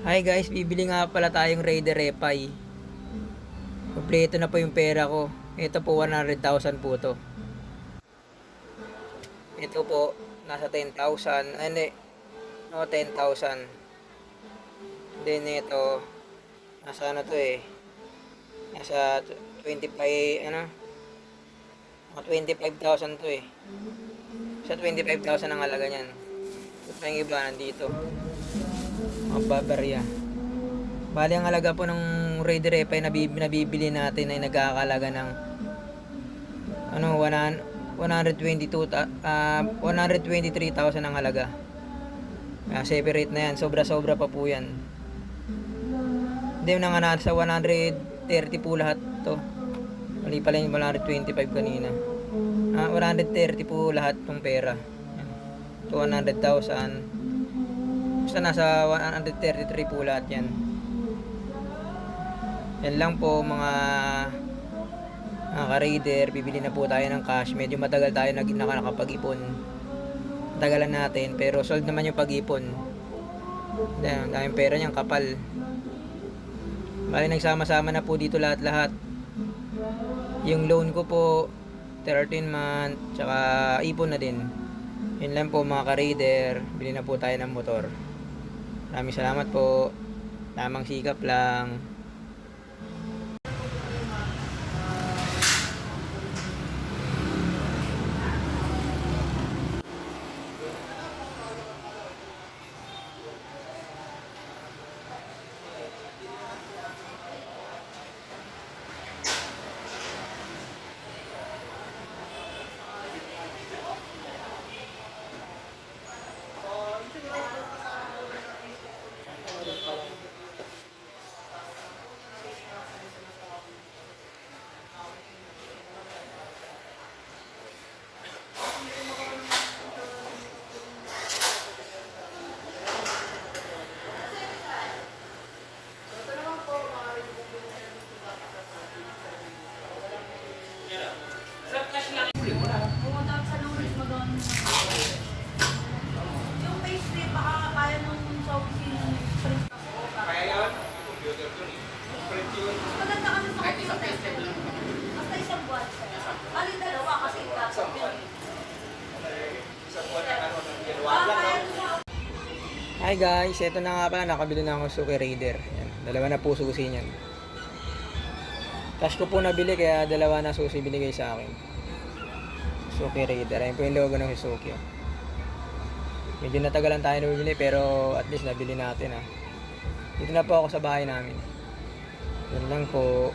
Hi guys, bibili nga pala tayong Raider Epay. Kompleto na po yung pera ko. Ito po 100,000 po to. Ito po nasa 10,000. Ay hindi, no 10,000. Then ito nasa ano to eh. Nasa 25 ano? Mga 25,000 to eh. Sa 25,000 ang halaga niyan. Ito pa yung iba nandito. Mga babarya. Bali ang halaga po ng Raider Epay na nabibili natin ay nagkakalaga ng ano 123,000 ang halaga. Separate na yan, sobra-sobra pa po yan. Hindi na nga nasa 130 po lahat to. Mali pala yung 125 kanina. 130 po lahat ng pera. Yan. 200,000. Basta nasa 133 po lahat yan. Yan lang po mga ka-raider. Bibili na po tayo ng cash. Medyo matagal tayo nakapag-ipon. Tagalan natin. Pero sold naman yung pag-ipon. Daming pera niyang kapal. Bali nagsama-sama na po dito lahat-lahat. Yung loan ko po 13 month. Tsaka ipon na din. Yun lang po mga ka-raider. Bili na po tayo ng motor. Maraming salamat po. Tamang sikap lang. Pumunta sa Lourdes magawa ng yung pastry, baka kaya nung sa opisina ng print ako. Kaya yun, computer ko ni. Print yun. Maganda kasi sa computer. Basta isang buwan. Bali dalawa kasi laptop yun. Isang buwan na ano, ginawa lang. Hi guys, ito na nga pala, nakabili na ako Suzuki Raider. Yan, dalawa na po susi niyan. Cash ko po nabili kaya dalawa na susi binigay sa akin. Suzuki Raider, ayun po yung logo ng Suzuki. Medyo natagalan tayo nabili pero at least nabili natin. Dito na po ako sa bahay namin. Yan lang po.